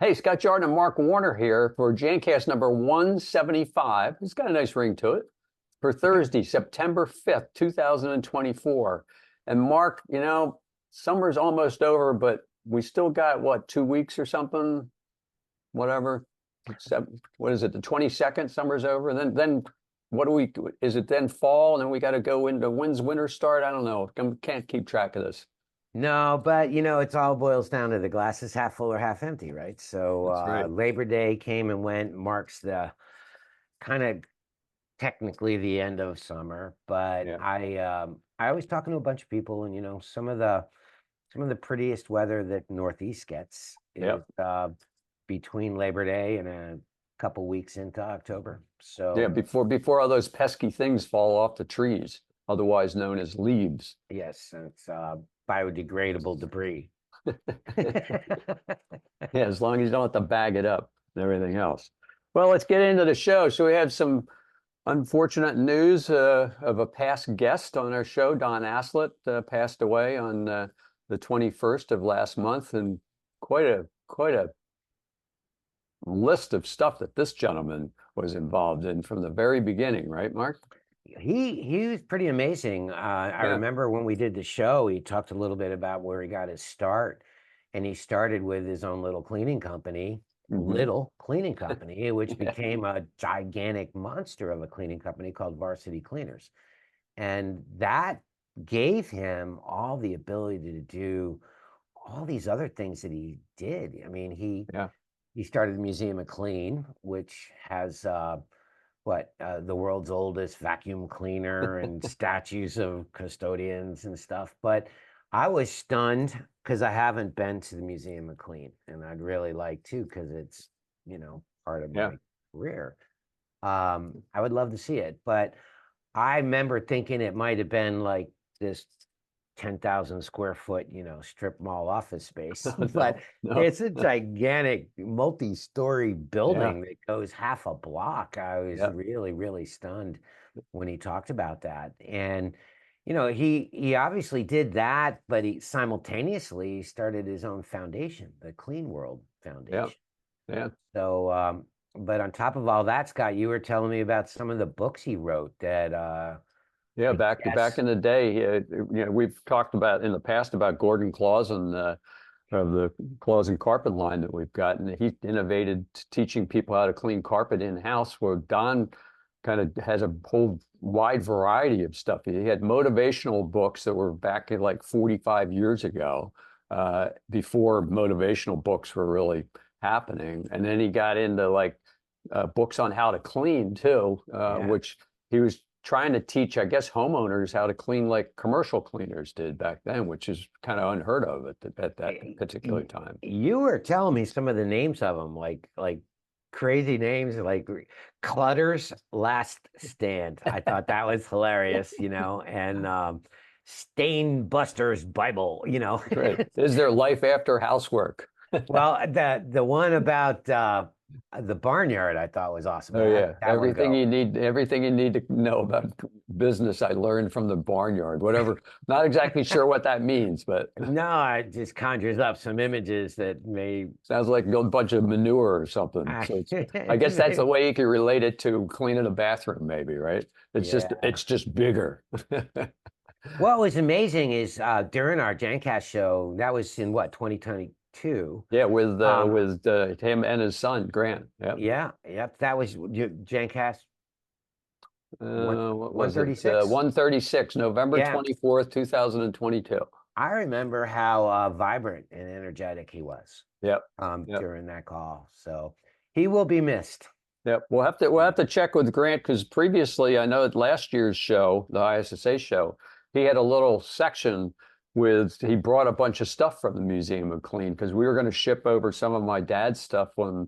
Hey, Scott Jordan and Mark Warner here for Jancast number 175. It's got a nice ring to it. For Thursday, September 5th, 2024. And Mark, summer's almost over, but we still got what, 2 weeks or something? Whatever. What is it? The 22nd, summer's over. And then what do we, is it then fall? And then we got to go into when's winter start? I don't know. Can't keep track of this. No, but it's all boils down to the glass is half full or half empty, right? So That's right. Labor Day came and went, marks the kind of technically the end of summer. But Yeah. I was talking to a bunch of people, and some of the prettiest weather that Northeast gets is Yep. between Labor Day and a couple weeks into October. Yeah, So before all those pesky things fall off the trees, otherwise known as leaves. yes, it's biodegradable debris. Yeah, as long as you don't have to bag it up and everything else. Well, let's get into the show. So we have some unfortunate news of a past guest on our show. Don Aslett passed away on the 21st of last month, and quite a list of stuff that this gentleman was involved in from the very beginning, right, Mark? He was pretty amazing. I Yeah. remember when we did the show, he talked a little bit about where he got his start, and he started with his own little cleaning company, Hmm. which Yeah. became a gigantic monster of a cleaning company called Varsity Cleaners. And that gave him all the ability to do all these other things that he did. I mean, Yeah. he started the Museum of Clean, which has the world's oldest vacuum cleaner and statues of custodians and stuff. But I was stunned because I haven't been to the Museum of Clean, and I'd really like to because it's part of Yeah. my career. I would love to see it, but I remember thinking it might have been like this 10,000 square foot, strip mall office space, but No, no. it's a gigantic multi-story Yeah. building that goes half a block. I was Yeah. really, really stunned when he talked about that. And, he obviously did that, but he simultaneously started his own foundation, the Clean World Yeah. Foundation. Yeah. So, but on top of all that, Scott, you were telling me about some of the books he wrote that, Yeah, I back guess. in the day, we've talked about in the past about Gordon Clausen of the Clausen carpet line that we've got, and he innovated teaching people how to clean carpet in-house, where Don kind of has a whole wide variety of stuff. He had motivational books that were back in like 45 years ago, before motivational books were really happening. And then he got into like books on how to clean too, Yeah. which he was trying to teach, I guess, homeowners how to clean like commercial cleaners did back then, which is kind of unheard of at that particular time. You were telling me some of the names of them, like crazy names, like Clutter's Last Stand. I thought that was hilarious, and Stain Buster's Bible, That's right. Is there life after housework? Well, the one about the barnyard I thought was awesome. Oh How did yeah, that one go? everything you need to know about business, I learned from the barnyard. Whatever, not exactly sure what that means, but No, it just conjures up some images that may sounds like a bunch of manure or something. So I guess that's the way you can relate it to cleaning a bathroom, maybe, right? yeah. It's just bigger. What was amazing is during our Jancast show, that was in what, 2022. Yeah, Um, with him and his son Grant. Yep. yeah, yep, that was Jancast What was it? 136. 136, November Yeah, 24th, 2022. I remember how vibrant and energetic he was Yep. Yep. during that call. So he will be missed. Yep. We'll have to check with Grant because previously I know at last year's show, the ISSA show, he had a little section with he brought a bunch of stuff from the Museum of Clean because we were going to ship over some of my dad's stuff when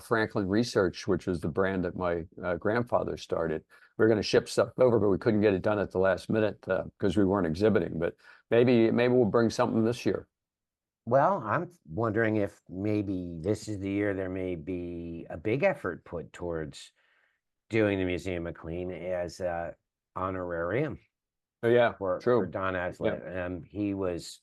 Franklin Research, which was the brand that my grandfather started. We were going to ship stuff over, but we couldn't get it done at the last minute because we weren't exhibiting. But maybe we'll bring something this year. Well, I'm wondering if maybe this is the year there may be a big effort put towards doing the Museum of Clean as a honorarium Oh yeah, for true. Don Yep. Aslett. He was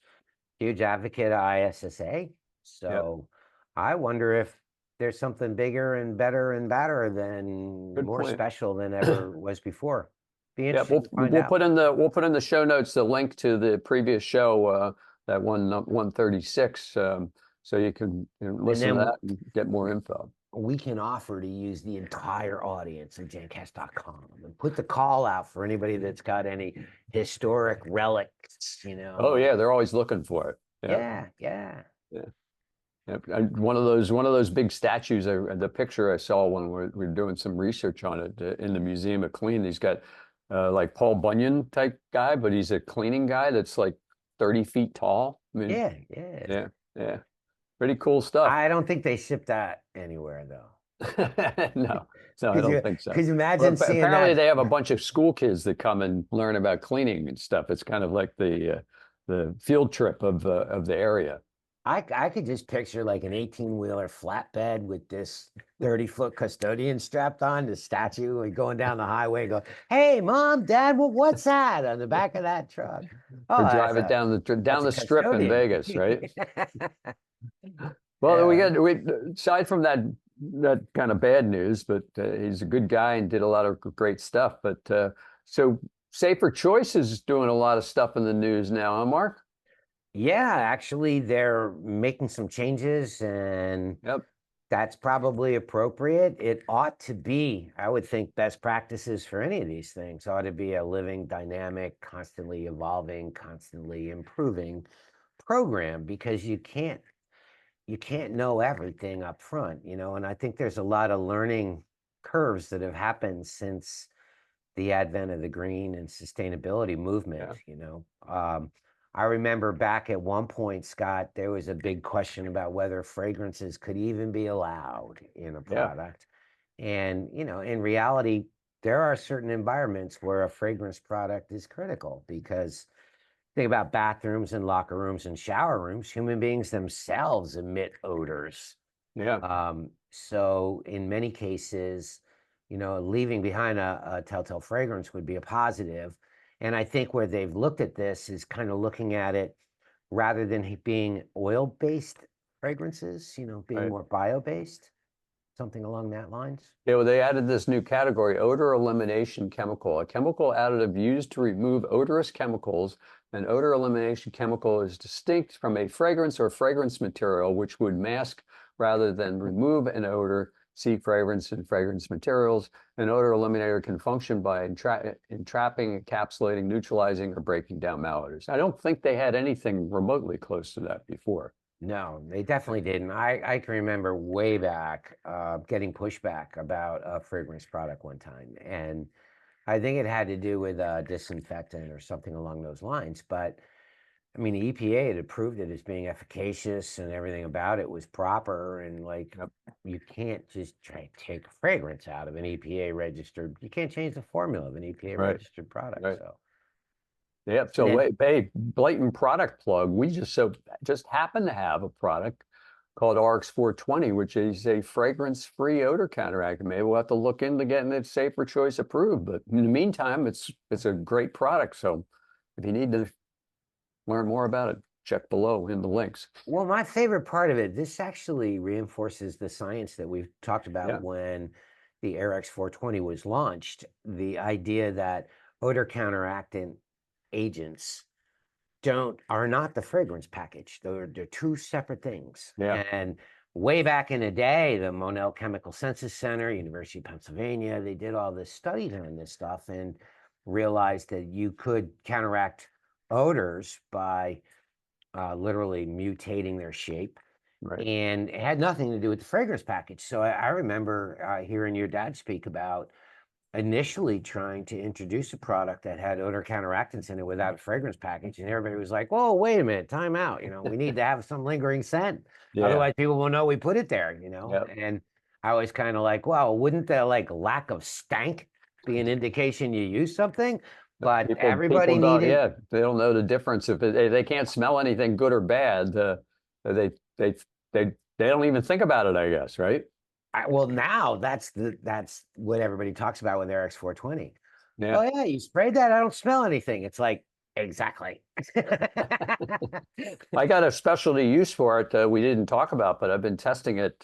huge advocate of ISSA. Yep. So I wonder if there's something bigger and better and badder than Good more point. special than ever was before. Be Yeah, interesting to find out. we'll put in the show notes the link to the previous show, that 136, so you can, And listen to then that and get more info. we can offer to use the entire audience of Jancast.com and put the call out for anybody that's got any historic relics, Oh yeah, they're always looking for it. Yeah, Yeah, yeah. yeah. Yeah. One of those big statues. The picture I saw when we're doing some research on it, in the Museum of Clean. He's got, like Paul Bunyan type guy, but he's a cleaning guy that's like 30 feet tall. I mean, Yeah, yeah. yeah, yeah, pretty cool stuff. I don't think they ship that anywhere though. No, no, I Could don't you think so. could you But imagine seeing apparently that? they have a bunch of school kids that come and learn about cleaning and stuff. It's kind of like the field trip of the area. I could just picture like an 18-wheeler flatbed with this 30-foot custodian strapped on the statue and going down the highway and go, hey, mom, dad, what's that on the back of that truck? Oh, Or drive it down that's a the strip in custodian. Vegas, right? Well, Yeah. aside from that kind of bad news, but he's a good guy and did a lot of great stuff. But so Safer Choice is doing a lot of stuff in the news now, huh, Mark? Yeah, actually, they're making some changes, and Yep. that's probably appropriate. It ought to be, I would think, best practices for any of these things ought to be a living, dynamic, constantly evolving, constantly improving program because you can't know everything up front, and I think there's a lot of learning curves that have happened since the advent of the green and sustainability movement, Yeah. I remember back at one point, Scott, there was a big question about whether fragrances could even be allowed in a Yeah. product. And, in reality, there are certain environments where a fragrance product is critical because think about bathrooms and locker rooms and shower rooms. Human beings themselves emit odors. Yeah. So in many cases, leaving behind a telltale fragrance would be a positive. And I think where they've looked at this is kind of looking at it rather than being oil-based fragrances, being Right. more bio-based, something along that lines. Yeah, well, they added this new category, odor elimination chemical, a chemical additive used to remove odorous chemicals. An odor elimination chemical is distinct from a fragrance or fragrance material, which would mask rather than remove an odor. See fragrance and fragrance materials. An odor eliminator can function by entrapping, encapsulating, neutralizing, or breaking down malodors. I don't think they had anything remotely close to that before. No, they definitely didn't. I can remember way back getting pushback about a fragrance product one time. And I think it had to do with a disinfectant or something along those lines. But I mean, the EPA had approved it as being efficacious and everything about it was proper. And like, Yep. you can't just try to take a fragrance out of an EPA registered, you can't change the formula of an EPA Right. registered product. Right. So, Yep. and So then, wait, hey, blatant product plug. We just happen to have a product called RX 420, which is a fragrance-free odor counteract. Maybe we'll have to look into getting it Safer Choice approved. But in the meantime, it's a great product. So if you need to learn more about it, check below in the links. well, my favorite part of it, this actually reinforces the science that we've talked about Yeah. when the RX 420 was launched. The idea that odor counteractant agents are not the fragrance package. They're two separate things. Yeah. And way back in the day, the Monell Chemical Senses Center, University of Pennsylvania, they did all this studies on this stuff and realized that you could counteract odors by literally mutating their shape. Right. And it had nothing to do with the fragrance package. So I remember hearing your dad speak about initially trying to introduce a product that had odor counteractants in it without a fragrance package. And everybody was like, whoa, wait a minute, time out. We need to have some lingering scent. Yeah. Otherwise, people will know we put it there, Yep. And I was kind of like, well, wouldn't the like lack of stank be an indication you use something? But People everybody don't, needed, yeah, they don't know the difference. If they can't smell anything good or bad, they they they don't even think about it, I guess, right? well, now that's what everybody talks about with RX 420. Yeah. Oh yeah, you sprayed that. I don't smell anything. It's like, Exactly. I got a specialty use for it we didn't talk about, but I've been testing it.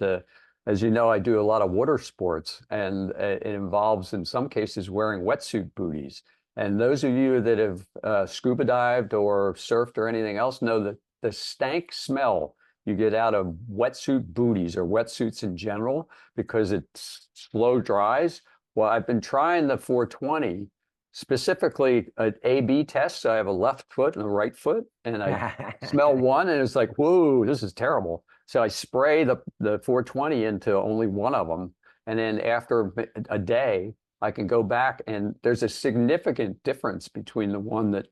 As you know, I do a lot of water sports, and it involves, in some cases, wearing wetsuit booties. And those of you that have scuba dived or surfed or anything else know that the stank smell you get out of wetsuit booties or wetsuits in general, because it slow dries. Well, I've been trying the 420, specifically an A/B test. So I have a left foot and a right foot, and I smell one, and it's like, whoa, this is terrible. So I spray the 420 into only one of them, and then after a day, I can go back, and there's a significant difference between the one that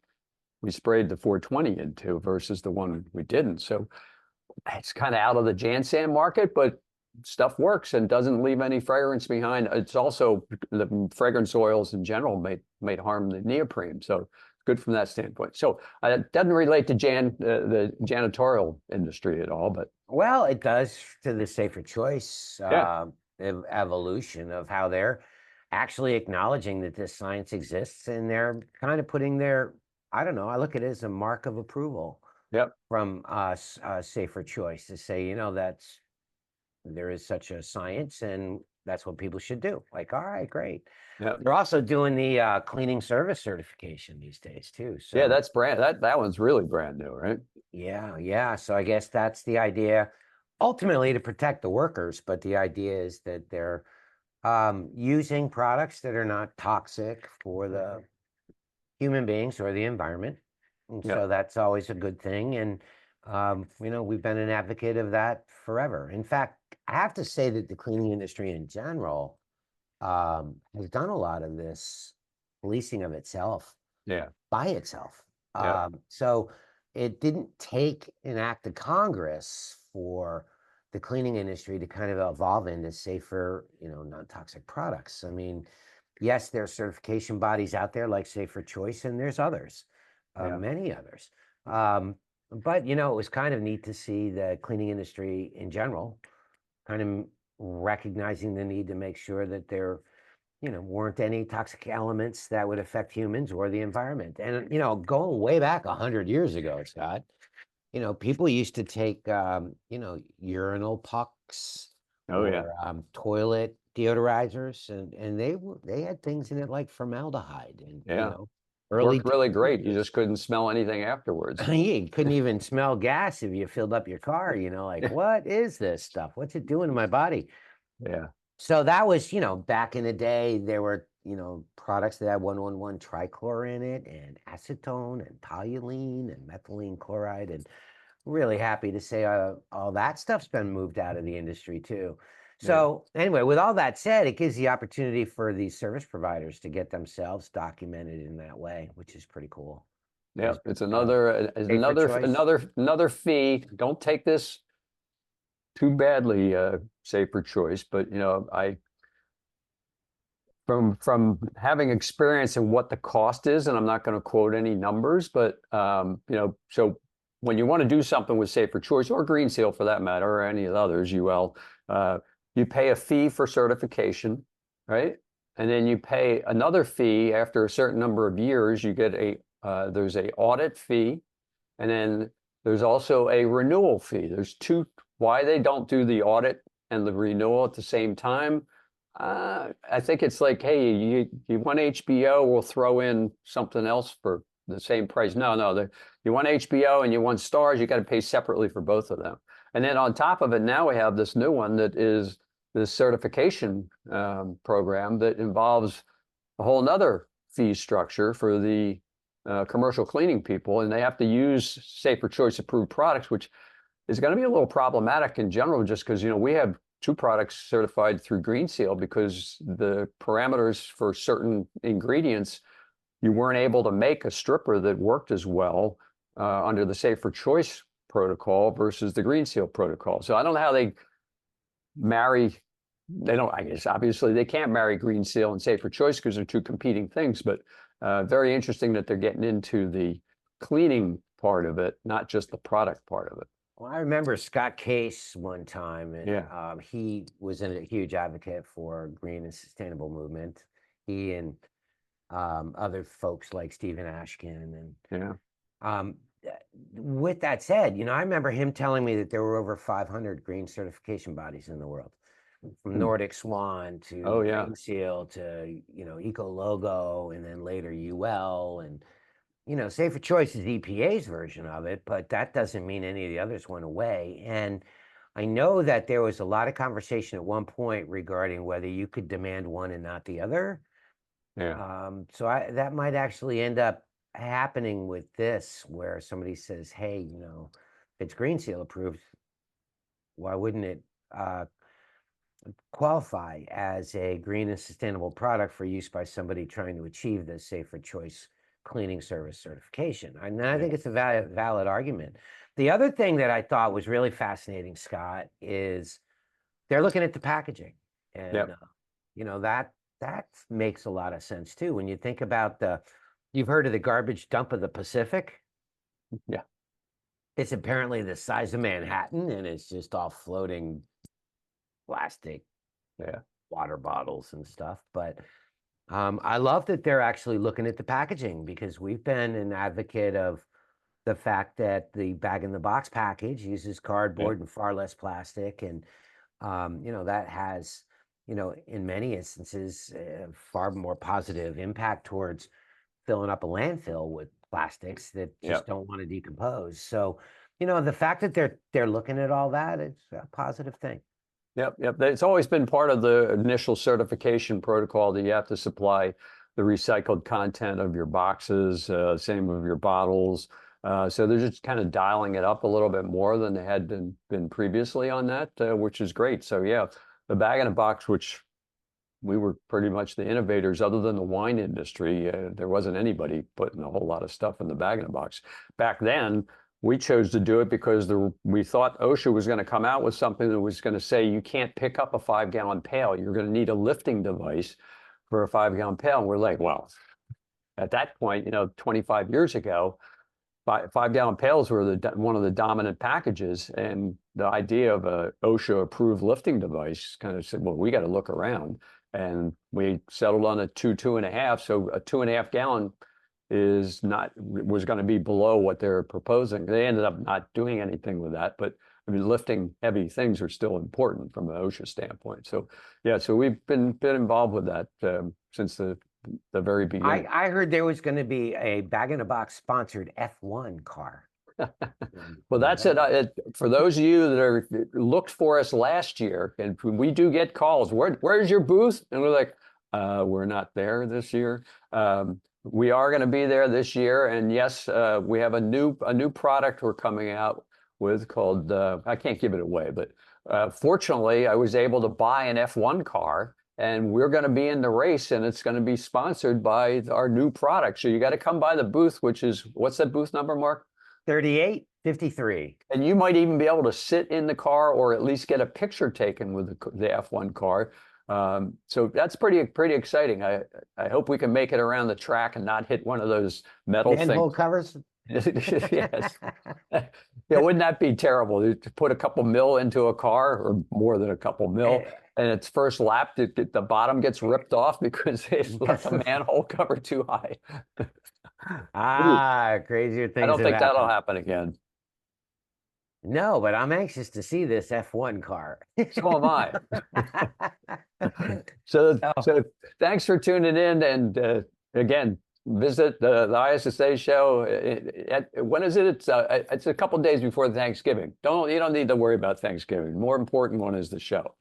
we sprayed the 420 into versus the one we didn't. So it's kind of out of the Jansan market, but stuff works and doesn't leave any fragrance behind. It's also the fragrance oils in general might harm the neoprene, so good from that standpoint. So it doesn't relate to the janitorial industry at all, but Well, it does to the safer choice yeah, evolution of how they're actually acknowledging that this science exists, and they're kind of putting their, I don't know, I look at it as a mark of approval yep, from us, safer choice, to say, that's there is such a science, and that's what people should do. Like, all right, great. yep. They're also doing the cleaning service certification these days too. Yeah, So that's that one's really brand new, right? yeah, yeah. So I guess that's the idea, ultimately to protect the workers, but the idea is that they're using products that are not toxic for the human beings or the environment. And Yeah, so that's always a good thing. And, we've been an advocate of that forever. In fact, I have to say that the cleaning industry in general has done a lot of this policing of itself yeah, by itself. yeah, So it didn't take an act of Congress for the cleaning industry to kind of evolve into safer, non-toxic products. I mean, yes, there are certification bodies out there like Safer Choice, and there's others, yeah, many others. Um, but it was kind of neat to see the cleaning industry in general kind of recognizing the need to make sure that there, weren't any toxic elements that would affect humans or the environment. And going way back 100 years ago, Scott, people used to take, urinal pucks oh yeah. or toilet deodorizers, and they had things in it like formaldehyde and Yeah. early Worked really great. You chemicals. just couldn't smell anything afterwards. You couldn't even smell gas if you filled up your car. Like, what is this stuff? What's it doing to my body? Yeah. So that was, back in the day, there were, products that had 111 trichlor in it, and acetone and toluene and methylene chloride. And really happy to say all that stuff's been moved out of the industry too. Yeah. So anyway, with all that said, it gives the opportunity for these service providers to get themselves documented in that way, which is pretty cool. Yeah. 'Cause, It's you know, safer choice. another fee. Don't take this too badly, safer choice, but I from having experience in what the cost is, and I'm not going to quote any numbers, but so when you want to do something with Safer Choice or Green Seal for that matter, or any of the others, UL, you pay a fee for certification, right? And then you pay another fee after a certain number of years. You get there's a audit fee, and then there's also a renewal fee. There's two. Why they don't do the audit and the renewal at the same time? I think it's like, hey, you want HBO, we'll throw in something else for the same price. No, you want HBO and you want stars, you got to pay separately for both of them. And then on top of it, now we have this new one that is this certification program that involves a whole nother fee structure for the commercial cleaning people, and they have to use Safer Choice approved products, which is going to be a little problematic in general, just because we have two products certified through Green Seal because the parameters for certain ingredients, you weren't able to make a stripper that worked as well under the Safer Choice protocol versus the Green Seal protocol. So I don't know how they marry. They don't. I guess obviously they can't marry Green Seal and Safer Choice because they're two competing things. But very interesting that they're getting into the cleaning part of it, not just the product part of it. Well, I remember Scott Case one time, and Yeah. he was a huge advocate for green and sustainable movement. He and other folks like Stephen Ashkin. And Yeah. um, with that said, I remember him telling me that there were over 500 green certification bodies in the world, from Hmm. Nordic Swan Oh to yeah. Green Seal to, Eco Logo, and then later UL. And, Safer Choice is EPA's version of it, but that doesn't mean any of the others went away. And I know that there was a lot of conversation at one point regarding whether you could demand one and not the other. Yeah. So that might actually end up happening with this, where somebody says, "Hey, it's Green Seal approved. Why wouldn't it qualify as a green and sustainable product for use by somebody trying to achieve the Safer Choice cleaning service certification?" And I think Yeah. it's a valid argument. The other thing that I thought was really fascinating, Scott, is they're looking at the packaging, and Yep. that makes a lot of sense too. When you think about you've heard of the garbage dump of the Pacific. Yeah. It's apparently the size of Manhattan, and it's just all floating plastic Yeah. water bottles and stuff. But I love that they're actually looking at the packaging, because we've been an advocate of the fact that the bag-in-the-box package uses Yeah. cardboard and far less plastic. And that has, in many instances, far more positive impact towards filling up a landfill with plastics that Yeah. just don't want to decompose. So, the fact that they're looking at all that, it's a positive thing. Yep, yep. It's always been part of the initial certification protocol that you have to supply the recycled content of your boxes, same of your bottles. So they're just kind of dialing it up a little bit more than they had been previously on that, which is great. So yeah, the bag in a box, which we were pretty much the innovators, other than the wine industry. There wasn't anybody putting a whole lot of stuff in the bag in a box. Back then, we chose to do it because we thought OSHA was going to come out with something that was going to say you can't pick up a 5-gallon pail. You're going to need a lifting device for a 5-gallon pail. And we're like, well, at that point, 25 years ago, 5-gallon pails were one of the dominant packages, and the idea of a OSHA approved lifting device kind of said, well, we got to look around, and we settled on a 2.5. So a 2.5-gallon was going to be below what they're proposing. They ended up not doing anything with that, but I mean, lifting heavy things are still important from an OSHA standpoint. So yeah, so we've been involved with that since the very beginning. I heard there was going to be a bag-in-a-box sponsored F1 car. Well, that's it. For those of you that looked for us last year, and we do get calls, where's your booth? And we're like, we're not there this year. We are going to be there this year, and yes, we have a new product we're coming out with called I can't give it away, but fortunately, I was able to buy an F1 car, and we're going to be in the race, and it's going to be sponsored by our new product. So you got to come by the booth, which is, what's that booth number, Mark? 3853. And you might even be able to sit in the car or at least get a picture taken with the F1 car. So that's pretty exciting. I hope we can make it around the track and not hit one of those metal Manhole things. covers. Yes. Yeah, wouldn't that be terrible to put a couple mil into a car, or more than a couple mil, and its first lap, the bottom gets ripped off because they left the manhole cover too high. Crazier things I don't have think that'll happened. happen again. No, but I'm anxious to see this F1 car. So am I. So thanks for tuning in, and again, visit the ISSA show. When is it? It's a couple days before Thanksgiving. You don't need to worry about Thanksgiving. The more important one is the show.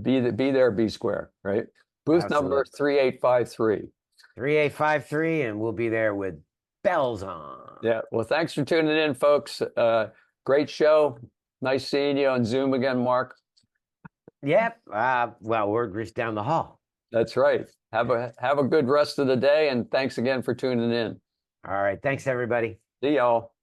Be there, be square, right? Booth number 3853. 3853, and we'll be there with bells on. Yeah. Well, thanks for tuning in, folks. Great show. Nice seeing you on Zoom again, Mark. Yep. Well, we're just down the hall. That's right. Have a good rest of the day, and thanks again for tuning in. All right. Thanks, everybody. See y'all.